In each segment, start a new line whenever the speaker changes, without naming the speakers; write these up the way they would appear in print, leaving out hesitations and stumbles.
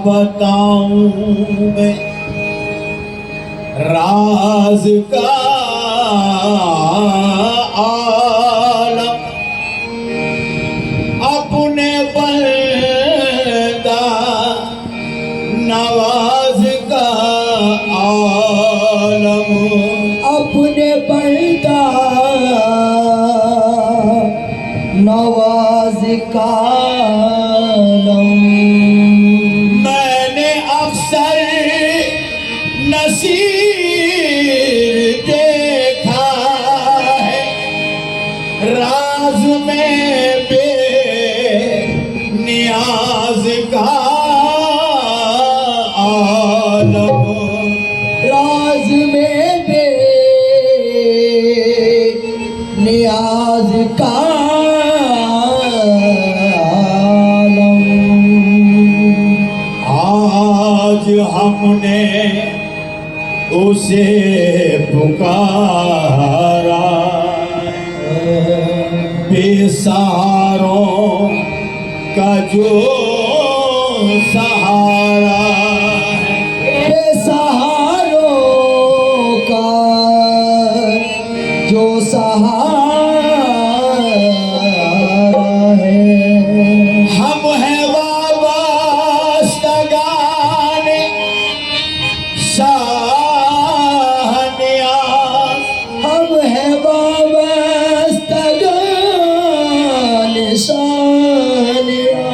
बताऊं मैं राज का आलम अपने बंदा नवाज का आलम
अपने बंदा नवाज का आलम
नसीर देखा है राज में बेनियाज का आलम
राज में बेनियाज का आलम
आज हमने उसे पुकारा बेसहारों का जो सहारा है
बेसहारों का जो सहारा है
हम हैं वाबस्तगान
हम है वाबस्तगान शानिया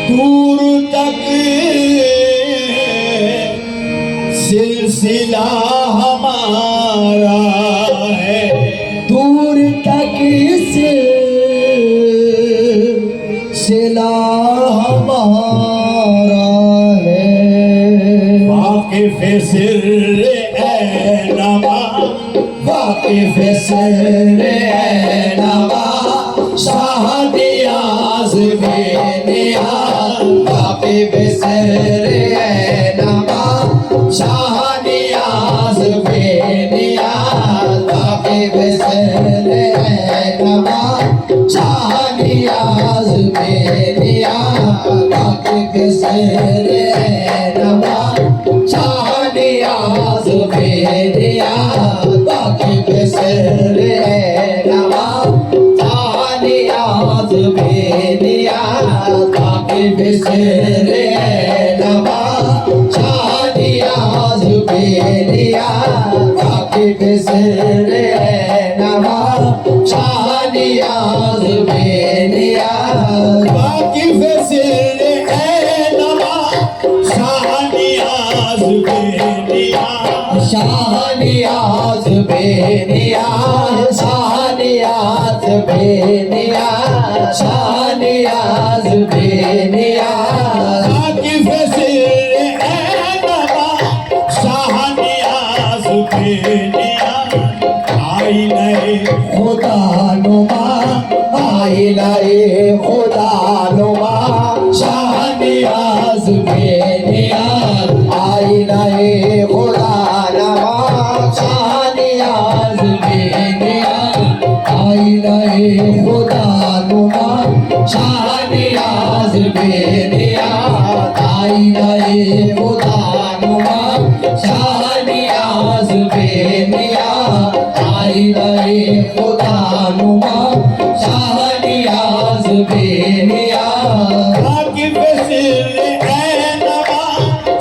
दूर तक सिलसिला हमारा है
दूर तक सिलसिला हमारा है
वाकिफ सिर नवा
वाकिफ सिर नवा शाह नियाज़ बेनियाज़ वाकिफ सिर नवा शाह नियाज़ बेनियाज़ वाकिफ सिर नवा शाह नियाज़ बेनियाज़ वाकिफ सिर नवा शाह नियाज़ बेनियाज़ वाकिफ सिर नवा शाह नियाज़ बेनियाज़ वाकिफ सिर नवा शाह शाहनियाज बेनियाज शाहनियाज बेनियाज शाहनियाज बेनियाज
वाकिफ सिर ए नमा शाहनियाज बेनियाज आईने
खुदा नुमा आईनाए खुदा नुमा शाहनियाज बेनियाज आईनाए खुदा नुमा शाहनियाज बेनियाज आईनाए खुदा नुमा शाहनियाज बेनियाज आईनाए खुदा नुमा शाहनियाज बेनियाज आईनाए खुदा नुमा शाहनियाज बेनियाज
वाकिफ सिर ए नमा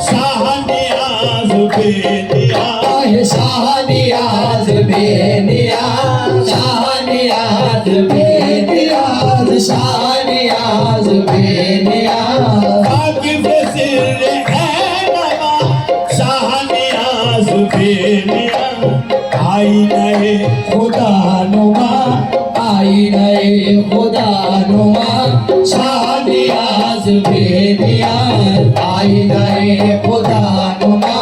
शाहनियाज बेनियाज
आहे शाहनियाज बेनियाज शाहनियाज बेनियाज शाहनियाज बेनियाज
वाकिफ सिर ए नमा शाहनियाज बेनियाज आईने
खुदा नुमा आईनाए खुदा नुमा शाहनियाज बेनियाज आईनाए खुदा नुमा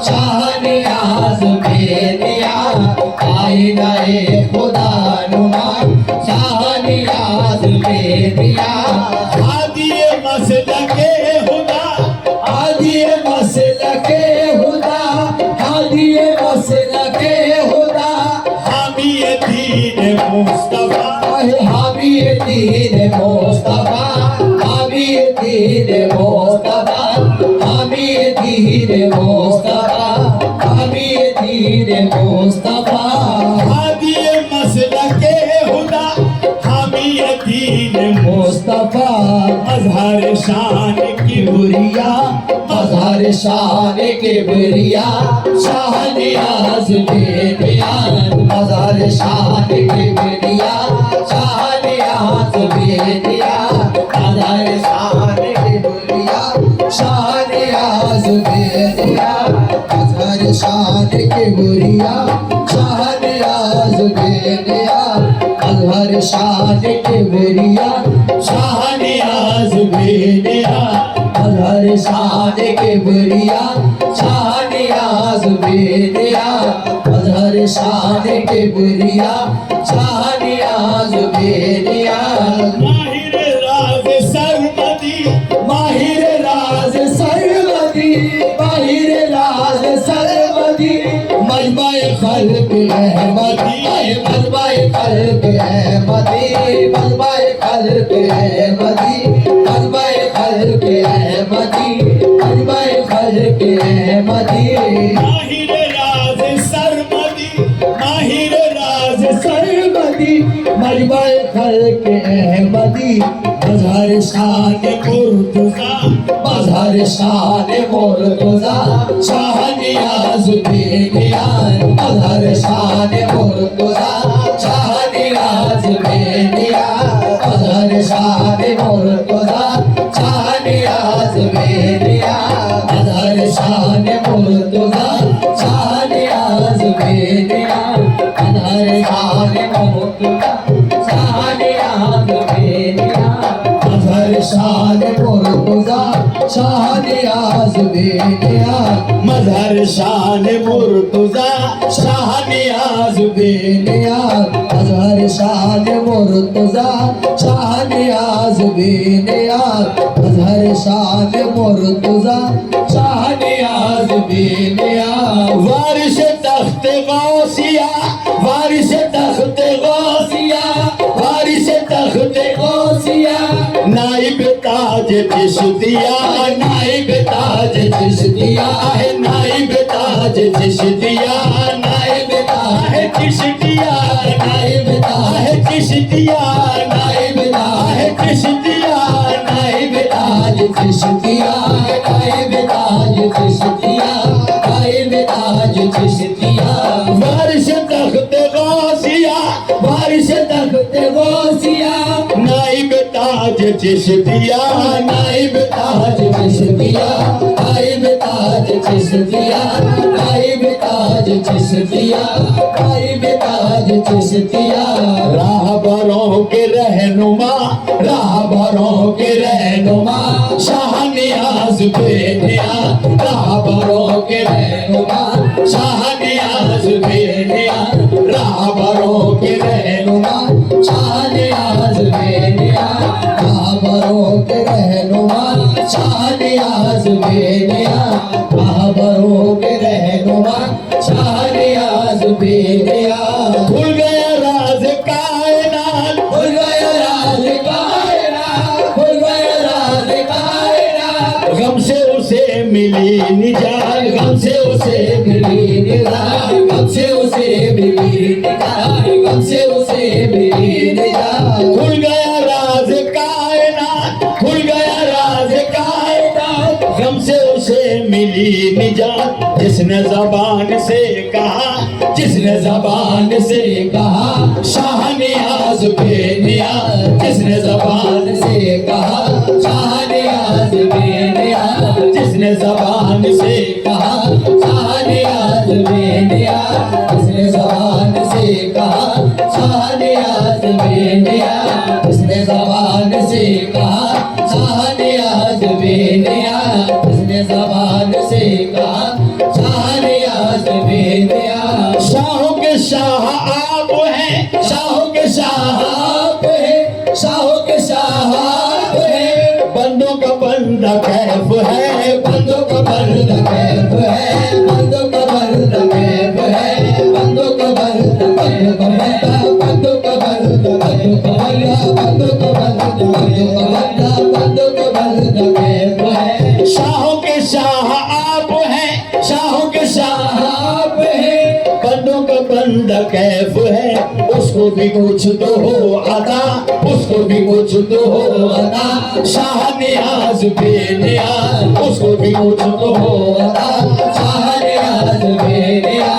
शाहनियाज बेनियाज आईनाए खुदा नुमा शाहनियाज बेनियाज
हादिए मसलके हुदा
हादिए मसलके हुदा हादिए मसलके हुदा
हामिए दीन मुस्तफा
हामिए दीन मुस्तफा हामिए दीन मुस्तफा हामिए दीन मुस्तफा हामिए दीन मुस्तफा
हादिए मसलके हुदा हामिए दीन
मुस्तफा
मजहर शान की
किबरिया मजहर शान किबरिया शाहनियाज बेनियाज मजहर शान किबरिया शाहनियाज बेनियाज मजहर शान किबरिया शाहनियाज बेनियाज मजहर शान किबरिया शाहनियाज बेनियाज मजहर शान किबरिया
शाहनियाज बेनियाज
मजहर शान किबरिया शाहनियाज बेनियाज मजहर शान किबरिया शाहनियाज बेनियाज
माहिर राज सरमदी
माहिर राज सरमदी माहिर राज सरमदी मजमाए खल्क अहमदी मजमाए खल्क अहमदी मजमाए खल्क अहमदी मजमाए खल्क अहमदी मजमाए खल्क अहमदी
माहिर राज सरमदी माहिर राज
सरमदी मजमाए खल्क अहमदी मजहर शान
मुर्तजा
मजहर शान मुर्तजा शाहनियाज बेनियाज मजहर शान मुर्तजा शाहनियाज बेनियाज मजहर शान मुर्तजा शाहनियाज बेनियाज मजहर शान मुर्तजा शाहनियाज बेनियाज मजहर शान मुर्तजा शाहनियाज बेनियाज मजहर शान मुर्तजा शाहनियाज बेनियाज
मजहर शान मुर्तजा शाहनियाज
बेनियाज मजहर शान मुर्तजा शाहनियाज बेनियाज मजहर शान मुर्तजा शाहनियाज बेनियाज
वारिस तख्त गौसिया वारिस तख्त गौसिया वारिस तख्त
गौसिया
नाइब ताज चिश्तिया
नाइब ताज चिश्तिया
है नाइब ताज चिश्तिया
नाइब ताज
चिश्तिया
नाइब ताज
चिश्तिया
नाइब ताज
चिश्तिया
नाइब ताज चिश्तिया नाइब ताज चिश्तिया नाइब ताज चिश्तिया
वारिस तख्त गौसिया
वारिस तख्त गौसिया
नाइब ताज चिश्तिया
नाइब ताज चिश्तिया नाइब ताज चिश्तिया नाइब ताज चिश्तिया गायब ताज चिश्तिया
राहबरों के रहनुमा,
राहबरों के रहनुमा
शाह नियाज बेनिया,
राहबरों के रहनुमा
शाह नियाज बेनिया,
राहबरों के रहनुमा शाह नियाज बेनिया राहबरों के रहनुमा शाह नियाज बेनिया राहबरों के रहनुमा शाह नियाज बेनिया
खुल गया राज कायनात,
खुल गया राज कायनात खुल गया राज कायनात
गम से उसे मिली निजात,
गम से उसे मिली निजात गम से उसे मिली निजात गम से उसे मिली निजात
खुल गया राज कायनात, खुल गया राज कायनात, गम से उसे मिली निजात। जिसने जबान से कहा,
जिसने जबान से कहा
शाह नियाज बेनिया,
जिसने जबान से कहा शाह नियाज बेनिया
जिसने जबान से
कहा शाह नियाज बेनिया जिसने जबान से कहा शाह नियाज बेनिया जिसने जबान से कहा शाह नियाज बेनिया जिसने जबान से कहा शाह नियाज बेनिया
शाहों के शाह आप हैं,
शाहों के शाह आप है शाहों के शाह आप है
बंदों का बंदा कैफ है,
बंदों का बंद कैफ है बंदों का बंद कैफ है बंदों का बंद कैफ है बंदों का बंद कैफ है बंदों का बंद बंदों का बंद कैफ है
शाहों के शाह आप हैं, शाहों के शाह
आप है
बंदों का बंदा कैफ है। उसको भी कुछ तो हो अता, उसको भी कुछ तो हो अता, शाह नियाज बेनिया, उसको भी कुछ तो हो अता,
शाह नियाज बेनिया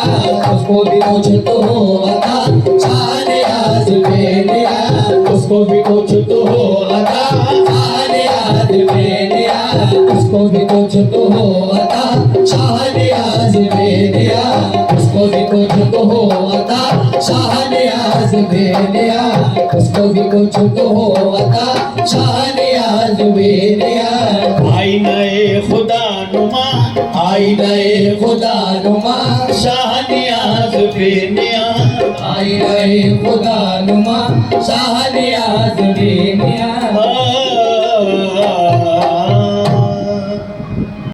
उसको भी कुछ तो हो अता शाह नियाज बेनिया
उसको भी कुछ तो हो अता,
शाह नियाज बेनिया उसको भी कुछ तो हो अता शाह नियाज बेनिया उसको भी कुछ तो हो अता शाह नियाज बेनिया उसको भी कुछ तो हो अता शाह नियाज बेनिया
आई नए खुदा नुमा, आई नए
खुदा नुमा
शाह नियाज बेनिया,
आई रहे खुदा नुमा शाह नियाज बेनिया